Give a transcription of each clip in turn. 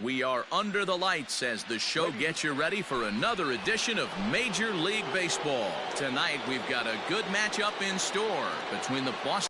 We are under the lights as the show gets you ready for another edition of Major League Baseball. Tonight, we've got a good matchup in store between the Boston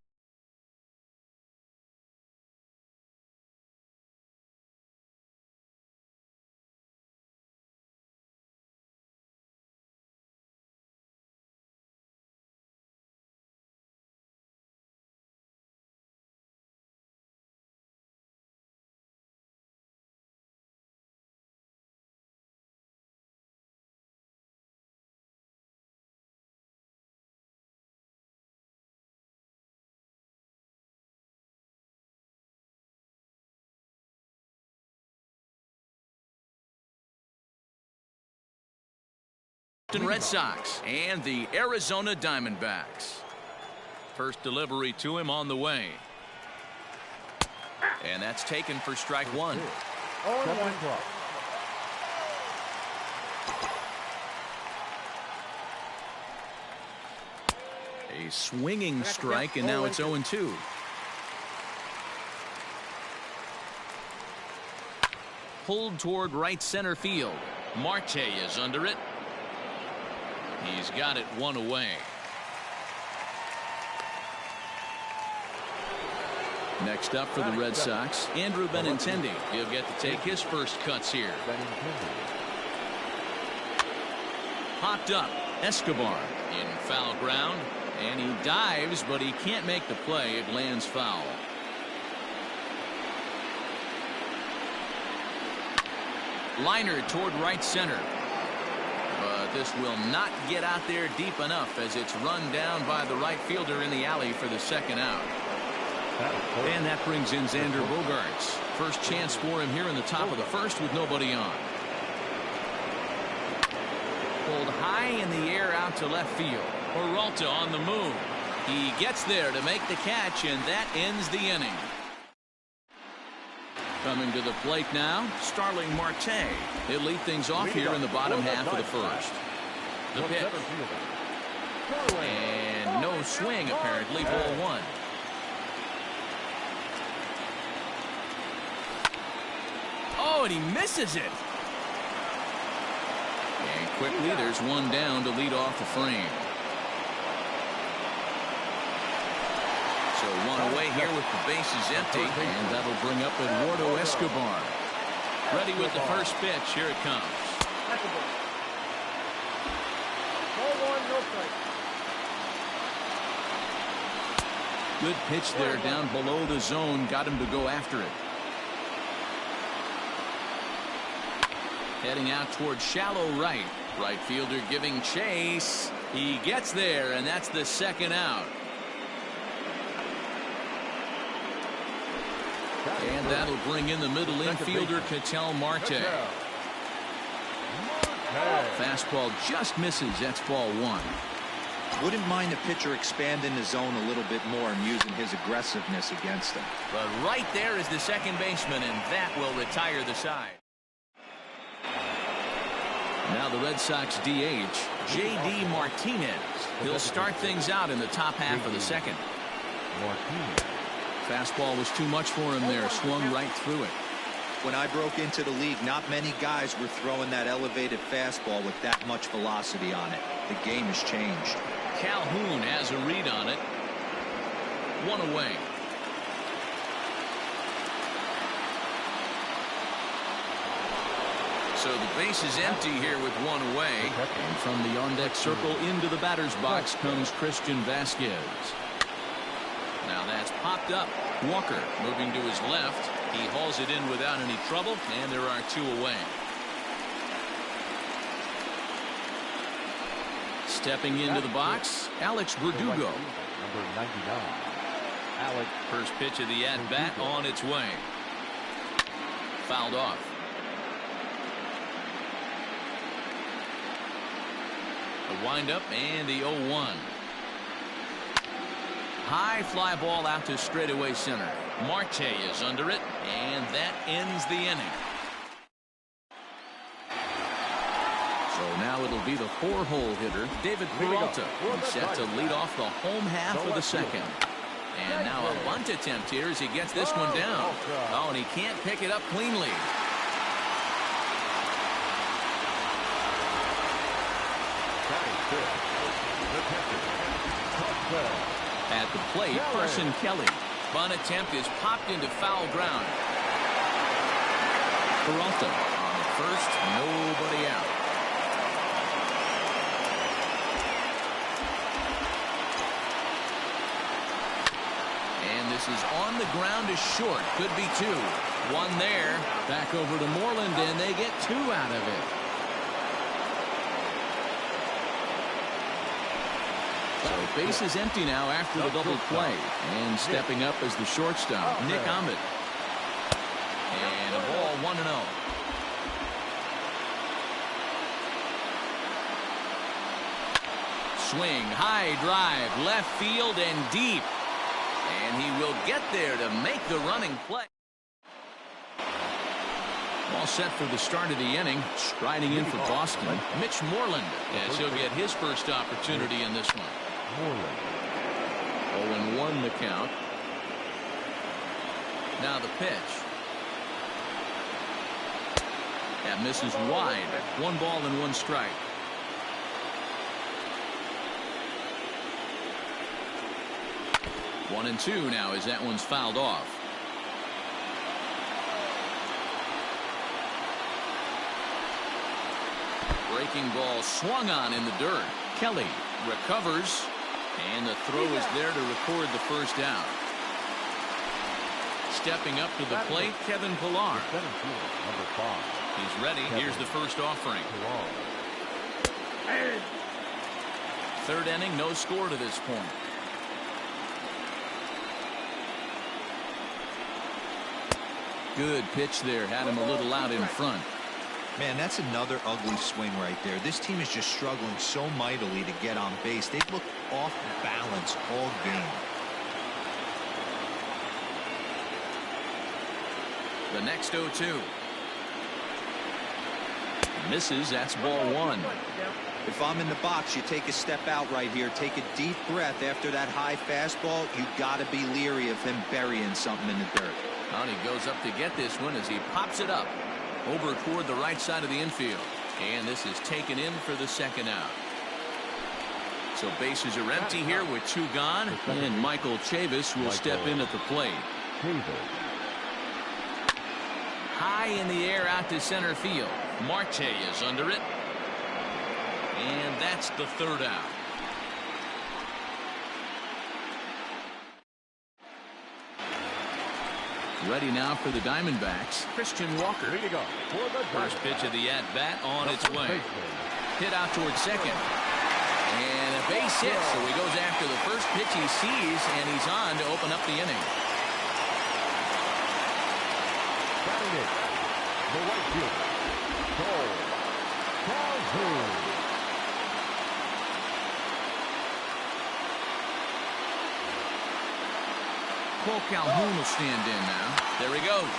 Red Sox and the Arizona Diamondbacks. First delivery to him on the way. And that's taken for strike one. A swinging strike, and now it's 0-2. Pulled toward right center field. Marte is under it. He's got it one away. Next up for the Red Sox, Andrew Benintendi. He'll get to take his first cuts here. Popped up. Escobar in foul ground. And he dives, but he can't make the play. It lands foul. Liner toward right center. But this will not get out there deep enough as it's run down by the right fielder in the alley for the second out. And that brings in Xander Bogaerts. First chance for him here in the top of the first with nobody on. Pulled high in the air out to left field. Peralta on the move. He gets there to make the catch, and that ends the inning. Coming to the plate now, Starling Marte. He'll lead things off here in the bottom half of the first. The pitch. And no swing, apparently, ball one. Oh, and he misses it. And quickly, there's one down to lead off the frame. So one away here with the bases empty, and that'll bring up Eduardo Escobar. Ready with the first pitch. Here it comes. Good pitch there down below the zone. Got him to go after it. Heading out toward shallow right. Right fielder giving chase. He gets there, and that's the second out. And that'll bring in the middle infielder, Ketel Marte. Fastball just misses. That's ball one. Wouldn't mind the pitcher expanding the zone a little bit more and using his aggressiveness against him. But right there is the second baseman, and that will retire the side. Now the Red Sox DH, J.D. Martinez. He'll start things out in the top half of the second. Fastball was too much for him there. Swung right through it. When I broke into the league, not many guys were throwing that elevated fastball with that much velocity on it. The game has changed. Calhoun has a read on it. One away. So the base is empty here with one away. And from the on-deck circle into the batter's box comes Christian Vasquez. Now that's popped up. Walker moving to his left. He hauls it in without any trouble, and there are two away. Stepping into the box, Alex Verdugo. Number 99. Alex. First pitch of the at-bat on its way. Fouled off. The windup and the 0-1. High fly ball out to straightaway center. Marte is under it, and that ends the inning. So now it'll be the four-hole hitter, David Peralta. He's set to lead off the home half of the second. And now a bunt attempt here as he gets this one down. Oh, and he can't pick it up cleanly. pitch. The catcher, touchdown. At the plate, Carson Kelly. Bunt attempt is popped into foul ground. Peralta on at first, nobody out. And this is on the ground is short. Could be two. One there. Back over to Moreland, and they get two out of it. So base is empty now after the double play. And stepping up as the shortstop, Nick Ahmed. And a ball 1-0. Swing, high drive, left field and deep. And he will get there to make the running play. All set for the start of the inning. Striding in for Boston, Mitch Moreland, as he'll get his first opportunity in this one. 0-1 the count. Now the pitch. That misses wide. 1 ball and 1 strike. One and two now as that one's fouled off. Breaking ball swung on in the dirt. Kelly recovers, and the throw is there to record the first out. Stepping up to the plate, Kevin Pillar. Number 5. He's ready. Here's the first offering. Third inning, no score to this point. Good pitch there. Had him a little out in front. Man, that's another ugly swing right there. This team is just struggling so mightily to get on base. They've looked off balance all game. The next 0-2. Misses. That's ball 1. If I'm in the box, you take a step out right here. Take a deep breath after that high fastball. You got to be leery of him burying something in the dirt. And he goes up to get this one as he pops it up over toward the right side of the infield. And this is taken in for the second out. So bases are empty here with 2 gone. And Michael Chavis will step in at the plate. High in the air out to center field. Marte is under it. And that's the third out. Ready now for the Diamondbacks. Christian Walker. First pitch of the at-bat on its way. Hit out towards second. And a base hit. So he goes after the first pitch he sees, and he's on to open up the inning. Batting it, the right fielder, Cole Calhoun. Cole Calhoun will stand in now. There he goes.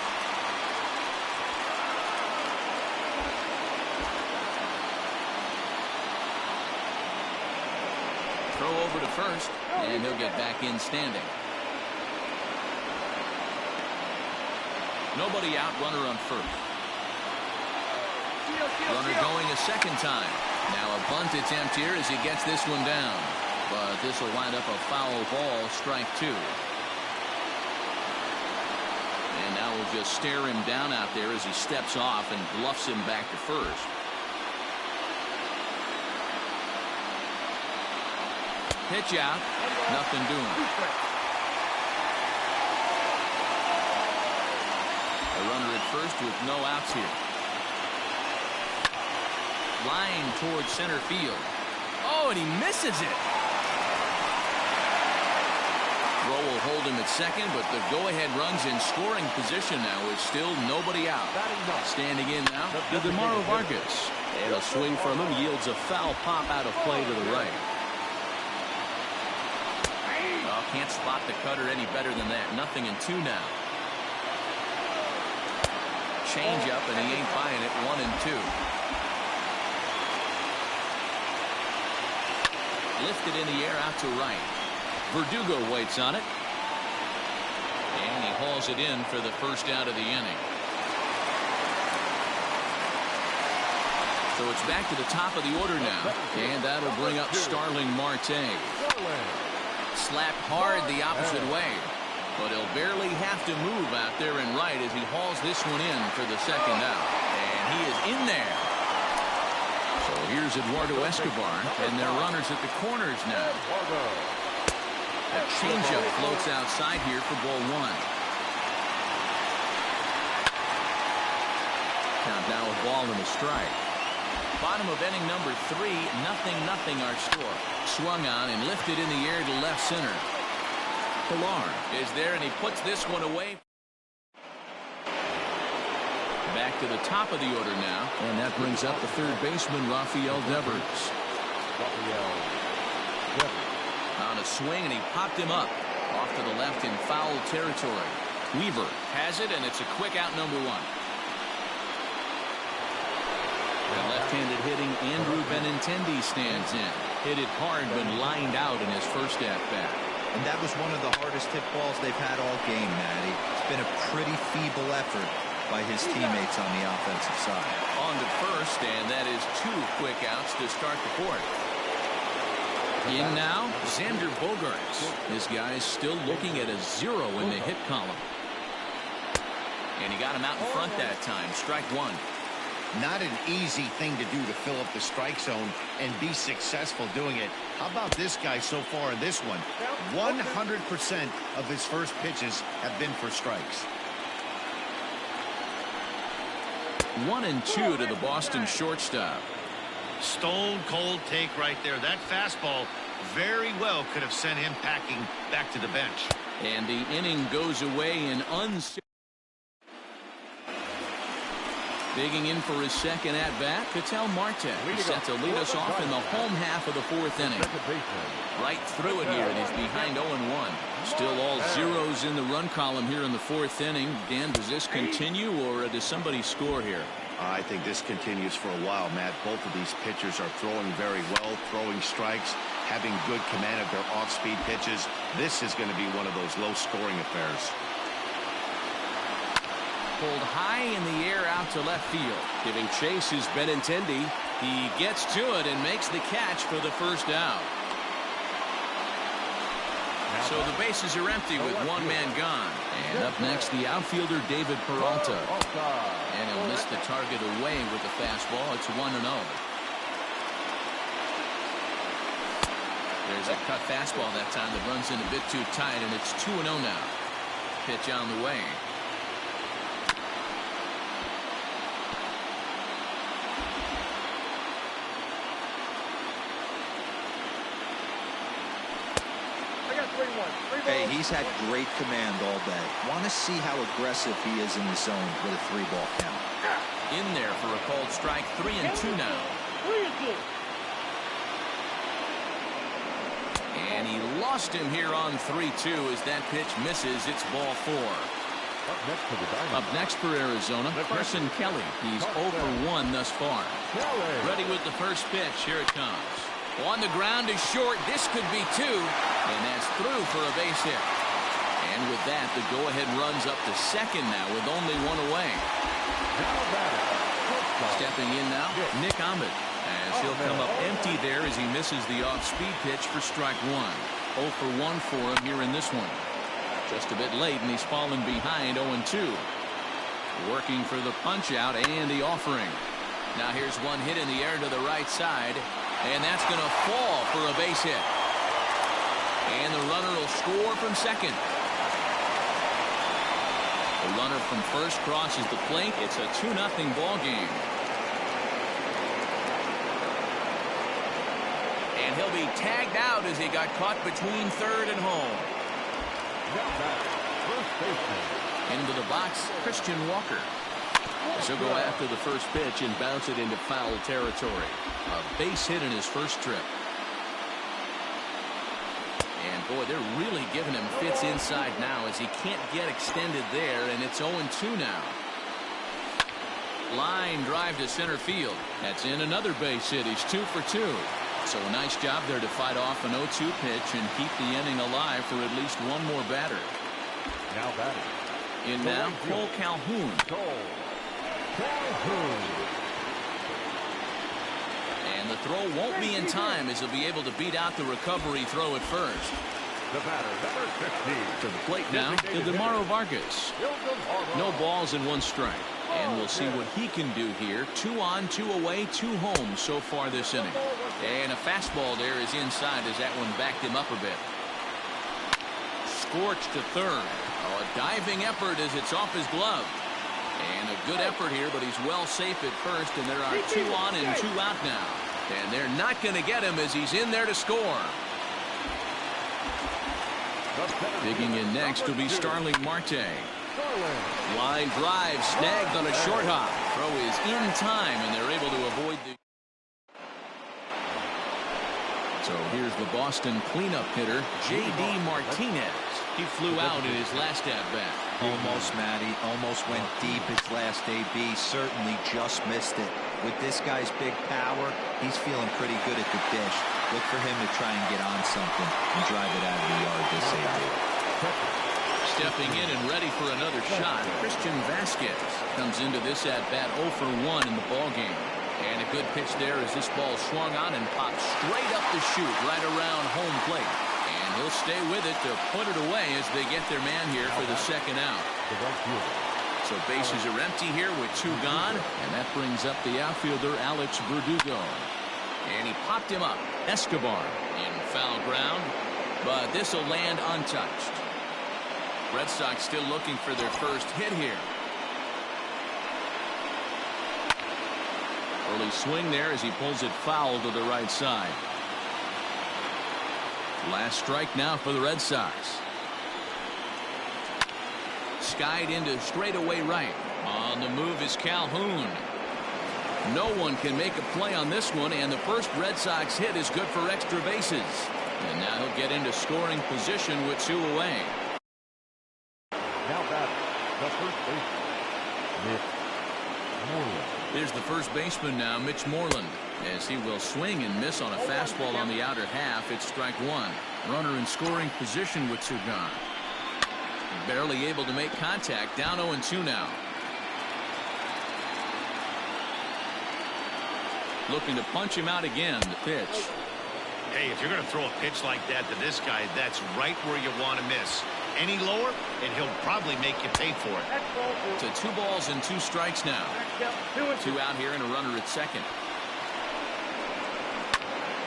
Throw over to first, and he'll get back in standing. Nobody out, runner on first. Runner going a second time. Now a bunt attempt here as he gets this one down. But this will wind up a foul ball, strike 2. And now we'll just stare him down out there as he steps off and bluffs him back to first. Pitch out. Nothing doing. A runner at first with no outs here. Line towards center field. Oh, and he misses it. Rowe will hold him at second, but the go-ahead run's in scoring position now with still nobody out. Standing in now, DeMauro Vargas. And a swing from him yields a foul pop out of play to the right. Oh, can't spot the cutter any better than that. 0-2 now. Change up, and he ain't buying it. 1-2. Lifted in the air out to right. Verdugo waits on it. And he hauls it in for the first out of the inning. So it's back to the top of the order now, and that'll bring up Starling Marte. Slapped hard the opposite way, but he'll barely have to move out there and right as he hauls this one in for the second out. And he is in there. So here's Eduardo Escobar, and their runners at the corners now. A changeup floats outside here for ball one. Count now a ball and a strike. Bottom of inning number 3, 0-0 our score. Swung on and lifted in the air to left center. Pilar is there, and he puts this one away. Back to the top of the order now, and that brings up the third baseman, Rafael Devers. On a swing, and he popped him up. Off to the left in foul territory. Weaver has it, and it's a quick out, number 1. And left-handed hitting Andrew Benintendi stands in. Hit it hard, but lined out in his first at-bat. And that was one of the hardest hit balls they've had all game, Matty. It's been a pretty feeble effort by his teammates on the offensive side. On to first, and that is 2 quick outs to start the fourth. In now, Xander Bogaerts. This guy is still looking at a 0 in the hit column. And he got him out in front that time. Strike 1. Not an easy thing to do to fill up the strike zone and be successful doing it. How about this guy so far in this one? 100% of his first pitches have been for strikes. 1-2 to the Boston shortstop. Stone cold take right there. That fastball very well could have sent him packing back to the bench. And the inning goes away in Digging in for his second at-bat, Ketel Marte. He's set to lead us off in the home half of the 4th inning. Right through it here, and he's behind 0-1. Still all zeros in the run column here in the 4th inning. Dan, does this continue, or does somebody score here? I think this continues for a while, Matt. Both of these pitchers are throwing very well, throwing strikes, having good command of their off-speed pitches. This is going to be one of those low-scoring affairs. Pulled high in the air out to left field. Giving chase is Benintendi. He gets to it and makes the catch for the first out. So the bases are empty with one man gone. And up next, the outfielder David Peralta. And he'll miss the target away with the fastball. It's 1-0. There's a cut fastball that time that runs in a bit too tight, and it's 2-0 now. Pitch on the way. Hey, he's had great command all day. Want to see how aggressive he is in the zone with a 3-ball count. In there for a called strike. 3-2 now. And he lost him here on 3-2 as that pitch misses. It's ball 4. Up next for Arizona, Carson Kelly. He's 0 for 1 thus far. Ready with the first pitch. Here it comes. On the ground is short. This could be 2. And that's through for a base hit. And with that, the go-ahead runs up to second now with only 1 away. Stepping in now, Nick Ahmed. As he'll come up empty there as he misses the off-speed pitch for strike 1. 0 for 1 for him here in this one. Just a bit late, and he's fallen behind 0-2. Working for the punch-out and the offering. Now here's one hit in the air to the right side. And that's going to fall for a base hit. And the runner will score from second. The runner from first crosses the plate. It's a 2-0 ball game. And he'll be tagged out as he got caught between third and home. Into the box, Christian Walker. So go after the first pitch and bounce it into foul territory. A base hit in his first trip. And boy, they're really giving him fits inside now as he can't get extended there, and it's 0-2 now. Line drive to center field. That's in another base hit. He's 2 for 2. So a nice job there to fight off an 0-2 pitch and keep the inning alive for at least one more batter. Now batting. In now, Cole Calhoun. the throw won't be in time as he'll be able to beat out the recovery throw at first. The batter, number 50. To the plate now, Ildemaro Vargas. No balls and 1 strike. And we'll see what he can do here. 2 on, 2 away, 2 home so far this inning. And a fastball there is inside as that one backed him up a bit. Scorched to third. Oh, a diving effort as it's off his glove. And a good effort here, but he's well safe at first, and there are 2 on and 2 out now. And they're not going to get him as he's in there to score. Digging in next will be Starling Marte. Line drive snagged on a short hop. Throw is in time, and they're able to avoid the... So here's the Boston cleanup hitter, J.D. Martinez. He flew out in his last at-bat. Almost, Matty. Almost went deep his last AB. Certainly just missed it. With this guy's big power, he's feeling pretty good at the dish. Look for him to try and get on something and drive it out of the yard this AB. Stepping in and ready for another shot, Christian Vasquez comes into this at-bat 0 for 1 in the ballgame. And a good pitch there as this ball swung on and popped straight up the chute right around home plate. And he'll stay with it to put it away as they get their man here for the second out. So bases are empty here with 2 gone. And that brings up the outfielder, Alex Verdugo. And he popped him up. Escobar in foul ground. But this will land untouched. Red Sox still looking for their first hit here. Early swing there as he pulls it foul to the right side. Last strike now for the Red Sox. Skied into straightaway right. On the move is Calhoun. No one can make a play on this one, and the first Red Sox hit is good for extra bases. And now he'll get into scoring position with 2 away. Now batting, the first baseman, Mitch Moreland. There's the first baseman now, Mitch Moreland, as he will swing and miss on a fastball on the outer half. It's strike 1. Runner in scoring position with 2 gone. Barely able to make contact. Down 0-2 now. Looking to punch him out again. The pitch. Hey, if you're going to throw a pitch like that to this guy, that's right where you want to miss. Any lower, and he'll probably make you pay for it. To 2 balls and 2 strikes now. 2 out here and a runner at second.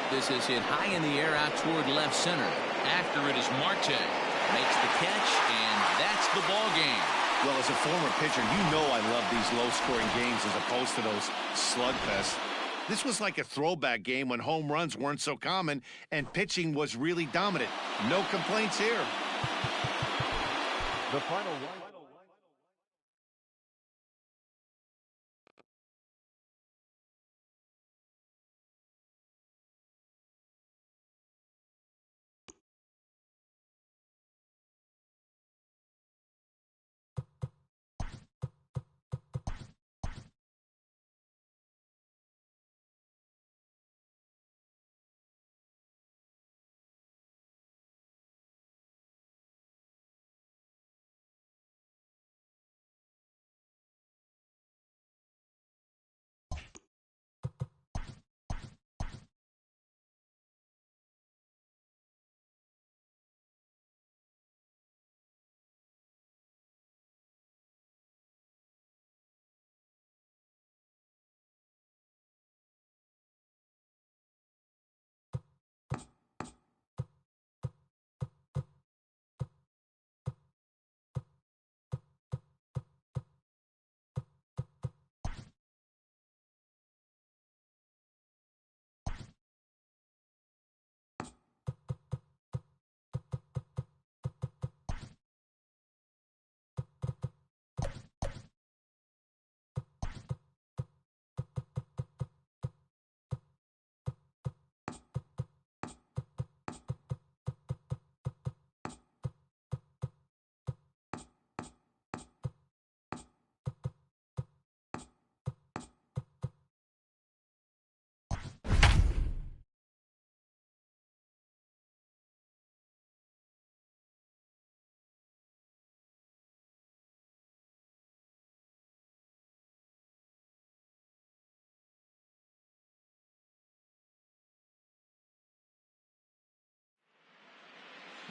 This is hit high in the air out toward left center. After it is Marte. Makes the catch, and that's the ball game. Well, as a former pitcher, you know I love these low-scoring games as opposed to those slugfests. This was like a throwback game when home runs weren't so common and pitching was really dominant. No complaints here. The final line.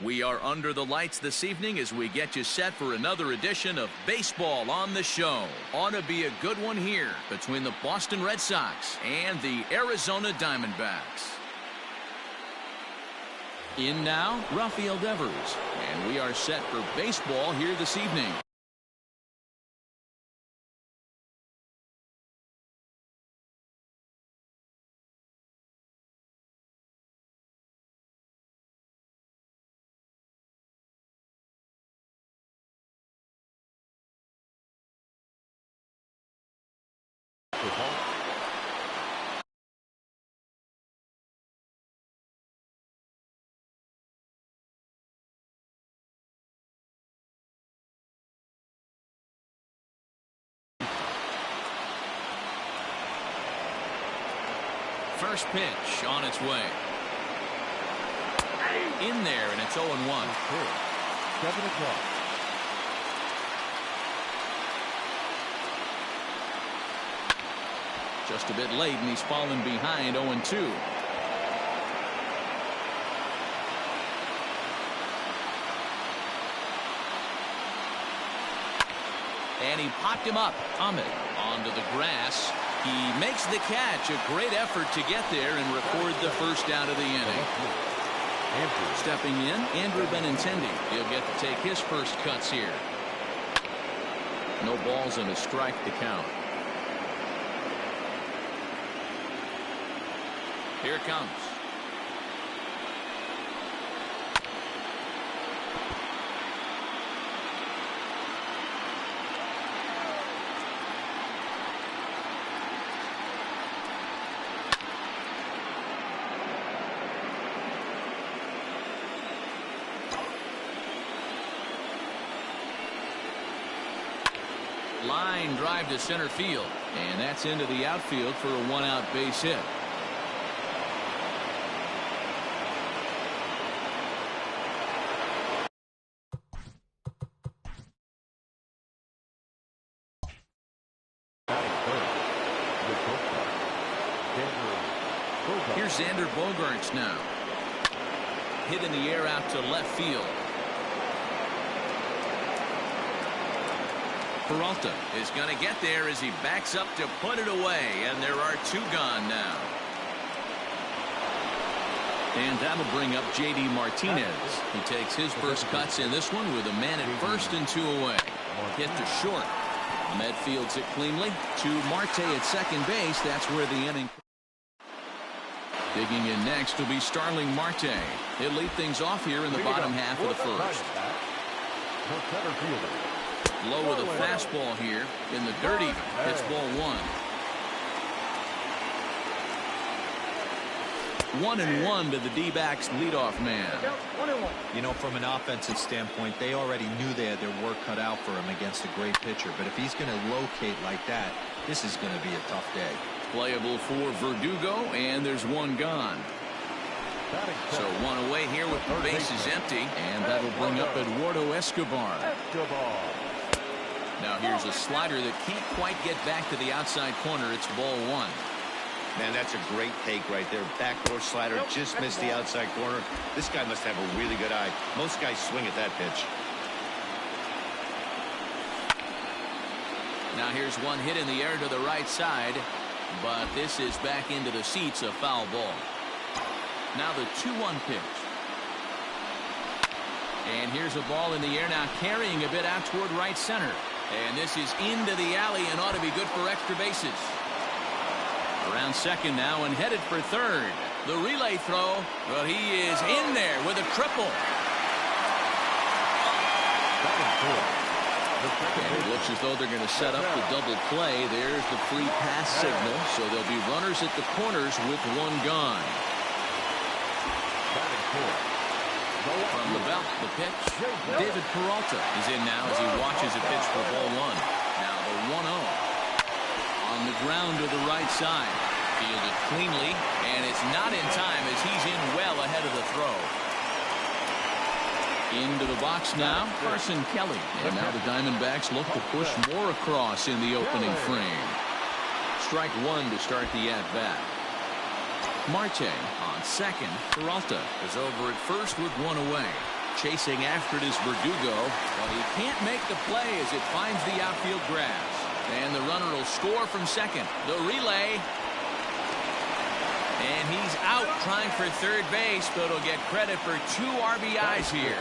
We are under the lights this evening as we get you set for another edition of Baseball on the Show. Ought to be a good one here between the Boston Red Sox and the Arizona Diamondbacks. In now, Rafael Devers, and we are set for baseball here this evening. First pitch on its way. In there, and it's 0-1. 7 o'clock. Just a bit late, and he's fallen behind 0-2. And he popped him up. Ahmed onto the grass. He makes the catch. A great effort to get there and record the first out of the inning. Stepping in, Andrew Benintendi. He'll get to take his first cuts here. No balls and a strike to count. Here it comes. Line drive to center field, and that's into the outfield for a one-out base hit. Here's Xander Bogaerts now. Hit in the air out to left field. Peralta is going to get there as he backs up to put it away, and there are two gone now. And that'll bring up J.D. Martinez. He takes his first cuts in this one with a man at first and two away. Hit to short. Ahmed fields it cleanly to Marte at second base. That's where the inning. Digging in next will be Starling Marte. He'll lead things off here in the bottom half of the first. Low with a fastball here in the dirt even. Hits ball one. 1-1 to the D-backs leadoff man. You know, from an offensive standpoint, they already knew they had their work cut out for him against a great pitcher. But if he's going to locate like that, this is going to be a tough day. Playable for Verdugo, and there's one gone. So one away here with the bases empty, and that'll bring up Eduardo Escobar. Now here's a slider that can't quite get back to the outside corner. It's ball one. Man, that's a great take right there. Backdoor slider just missed the outside corner. This guy must have a really good eye. Most guys swing at that pitch. Now here's one hit in the air to the right side, but this is back into the seats, a foul ball. Now the 2-1 pitch. And here's a ball in the air now, carrying a bit out toward right center. And this is into the alley and ought to be good for extra bases. Around second now and headed for third. The relay throw, but he is in there with a triple. And it looks as though they're going to set up the double play. There's the free pass signal, so there'll be runners at the corners with one gone. From the belt, the pitch. David Peralta is in now as he watches a pitch for ball one. Now the 1-0. On the ground to the right side. Fielded cleanly, and it's not in time as he's in well ahead of the throw. Into the box now, Carson Kelly. And now the Diamondbacks look to push more across in the opening frame. Strike one to start the at-bat. Marte on second. Peralta is over at first with one away. Chasing after it is Verdugo, but he can't make the play as it finds the outfield grass. And the runner will score from second. The relay. And he's out trying for third base, but he'll get credit for 2 RBIs here.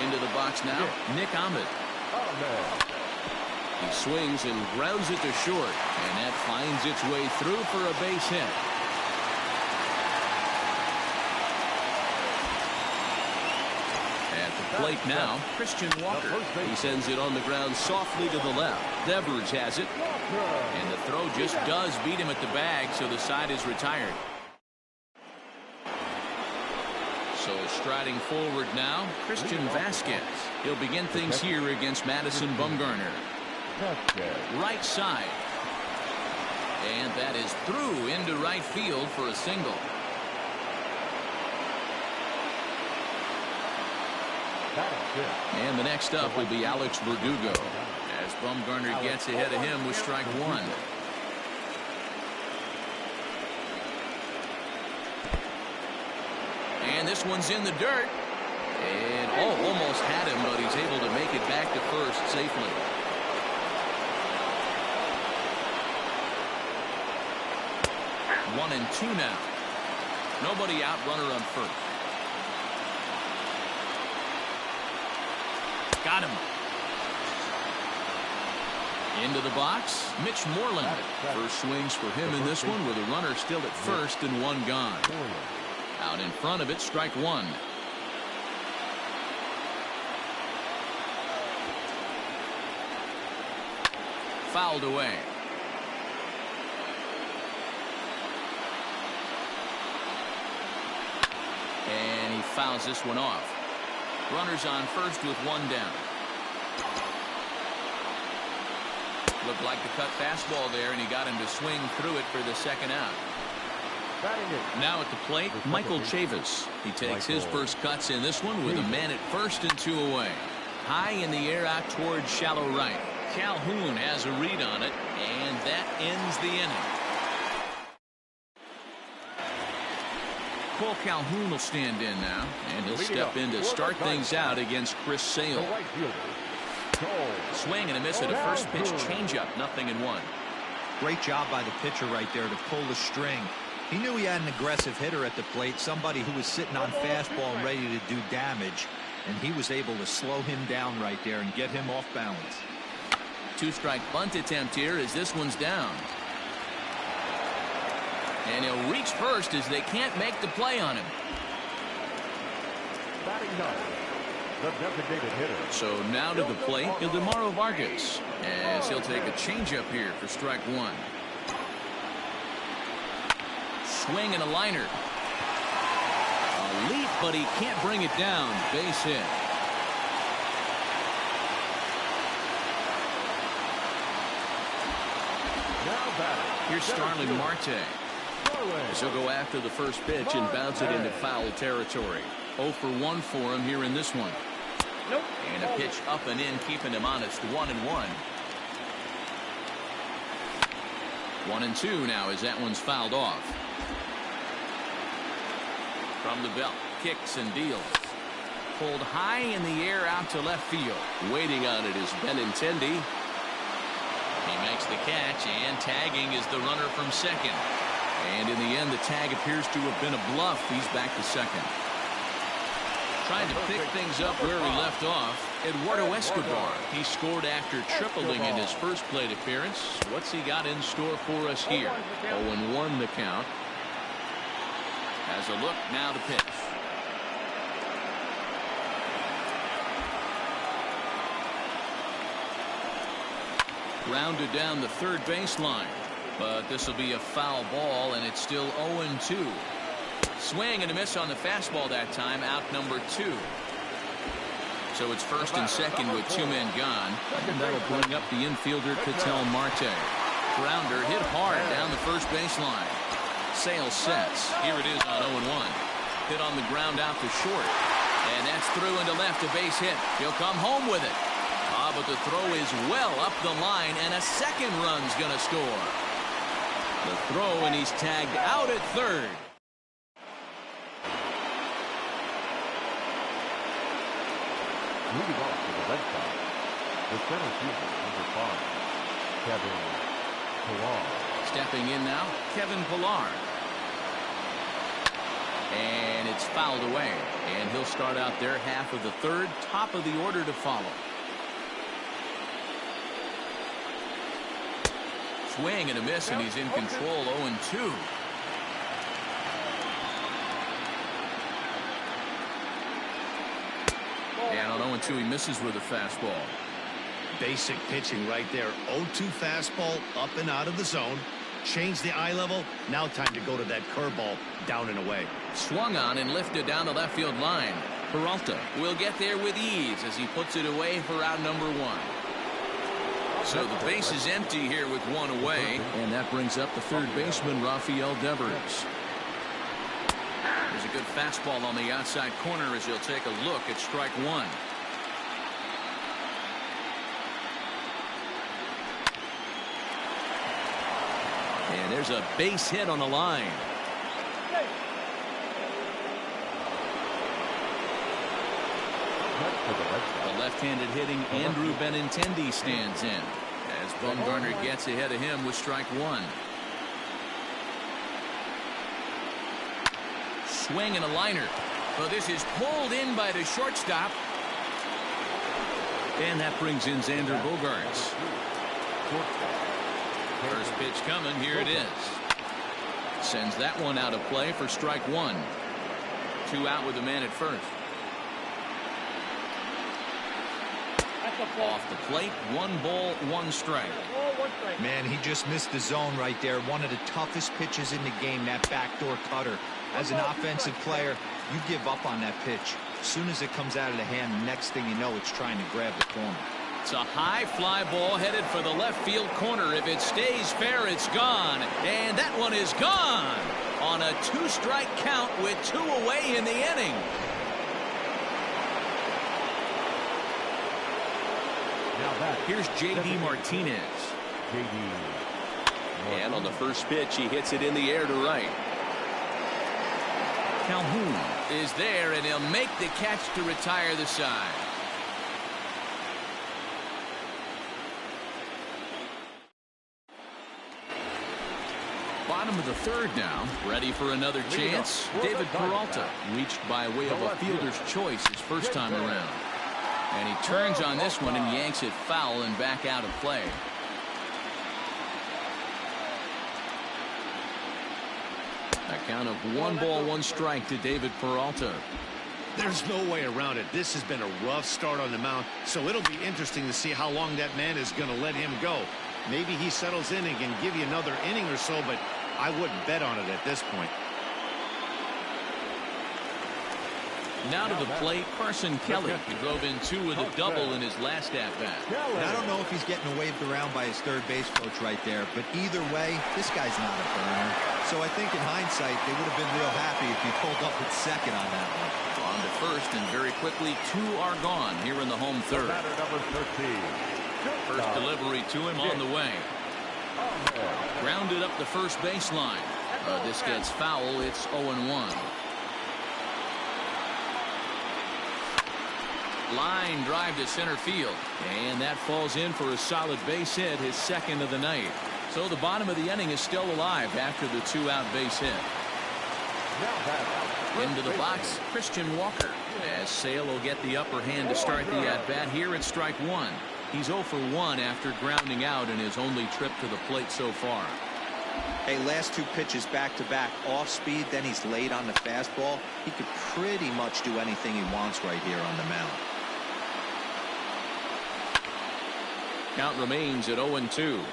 Into the box now, Nick Ahmed. He swings and grounds it to short, and that finds its way through for a base hit. At the plate now, Christian Walker. He sends it on the ground softly to the left. Devers has it, and the throw just does beat him at the bag, so the side is retired. So striding forward now, Christian Vasquez. He'll begin things here against Madison Bumgarner. Right side. And that is through into right field for a single. And the next up will be Alex Verdugo, as Bumgarner gets ahead of him with strike 1. And this one's in the dirt. And almost had him, but he's able to make it back to first safely. One and two now. Nobody out, runner on first. Got him. Into the box, Mitch Moreland. First swings for him in this one with a runner still at first and one gone. Out in front of it, strike 1. Fouled away. And he fouls this one off. Runners on first with one down. Looked like the cut fastball there, and he got him to swing through it for the second out. Now at the plate, Michael Chavis. He takes his first cuts in this one with a man at first and 2 away. High in the air out towards shallow right. Calhoun has a read on it, and that ends the inning. Cole Calhoun will stand in now, and he'll step in to start things out against Chris Sale. Swing and a miss at a first pitch changeup, 0-1. Great job by the pitcher right there to pull the string. He knew he had an aggressive hitter at the plate, somebody who was sitting on fastball and ready to do damage, and he was able to slow him down right there and get him off balance. 2-strike bunt attempt here as this one's down. And he'll reach first as they can't make the play on him. The designated hitter. So now to the plate, Ildemaro Vargas, as he'll take a changeup here for strike 1. Swing and a liner. A leap, but he can't bring it down. Base hit. Here's Starling Marte. As he'll go after the first pitch and bounce it into foul territory. 0 for 1 for him here in this one. And a pitch up and in, keeping him honest. 1-1. 1-2 now as that one's fouled off. From the belt, kicks and deals. Pulled high in the air out to left field. Waiting on it is Benintendi. He makes the catch, and tagging is the runner from second. And in the end, the tag appears to have been a bluff. He's back to second. Trying to pick things up where he left off, Eduardo Escobar. He scored after tripling in his first plate appearance. What's he got in store for us here? 0-1 the count. Has a look, now the pitch. Grounded down the third baseline. But this will be a foul ball, and it's still 0-2. Swing and a miss on the fastball that time, out number 2. So it's first and second with 2 men gone. And that'll bring up the infielder, Ketel Marte. Grounder hit hard down the first baseline. Sale sets. Here it is on 0-1. Hit on the ground out to short. And that's through into left, a base hit. He'll come home with it. But the throw is well up the line, and a second run's going to score. The throw, and he's tagged out at third. Leading off to the red side, the center fielder, number 5, Kevin Pillar. Stepping in now, Kevin Pillar. And it's fouled away. And he'll start out their half of the third, top of the order to follow. Swing and a miss, and he's in control, 0-2. And on 0-2, he misses with a fastball. Basic pitching right there. 0-2 fastball up and out of the zone. Change the eye level. Now time to go to that curveball down and away. Swung on and lifted down the left field line. Peralta will get there with ease as he puts it away for out number 1. So the base is empty here with 1 away. And that brings up the third baseman, Rafael Devers. There's a good fastball on the outside corner as he'll take a look at strike 1. And there's a base hit on the line. The left-handed hitting Andrew Benintendi stands in as Bumgarner gets ahead of him with strike 1. Swing and a liner. Well, this is pulled in by the shortstop. And that brings in Xander Bogaerts. First pitch coming. Here it is. Sends that one out of play for strike 1. 2 out with the man at first. Off the plate, 1 ball, 1 strike. Man, he just missed the zone right there. One of the toughest pitches in the game, that backdoor cutter. As an offensive player, you give up on that pitch. As soon as it comes out of the hand, next thing you know, it's trying to grab the corner. It's a high fly ball headed for the left field corner. If it stays fair, it's gone. And that one is gone on a 2-strike count with 2 away in the inning. Here's J.D. Martinez. And on the first pitch, he hits it in the air to right. Calhoun is there, and he'll make the catch to retire the side. Bottom of the third now. Ready for another chance. David Peralta reached by way of a fielder's choice his first time around. And he turns on this one and yanks it foul and back out of play. A count of 1 ball, 1 strike to David Peralta. There's no way around it. This has been a rough start on the mound, so it'll be interesting to see how long that man is going to let him go. Maybe he settles in and can give you another inning or so, but I wouldn't bet on it at this point. Now to the plate, Carson Kelly, who drove in 2 with a double in his last at-bat. And I don't know if he's getting waved around by his third base coach right there, but either way, this guy's not a burner. So I think in hindsight, they would have been real happy if he pulled up at second on that one. On to first, and very quickly, 2 are gone here in the home third. First delivery to him on the way. Grounded up the first baseline. This gets foul. It's 0-1. Line drive to center field, and that falls in for a solid base hit, his second of the night. So the bottom of the inning is still alive after the 2-out base hit. Into the box, Christian Walker, as Sale will get the upper hand to start the at-bat here at strike 1. He's 0 for 1 after grounding out in his only trip to the plate so far. Hey, last 2 pitches back-to-back, off speed, then he's late on the fastball. He could pretty much do anything he wants right here on the mound. Count remains at 0-2.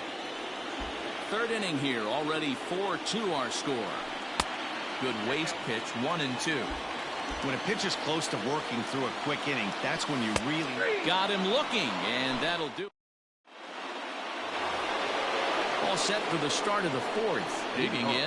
Third inning here, already 4-2 our score. Good waste pitch, 1-2. When a pitch is close to working through a quick inning, that's when you really got him looking, and that'll do. All set for the start of the 4th. Digging in.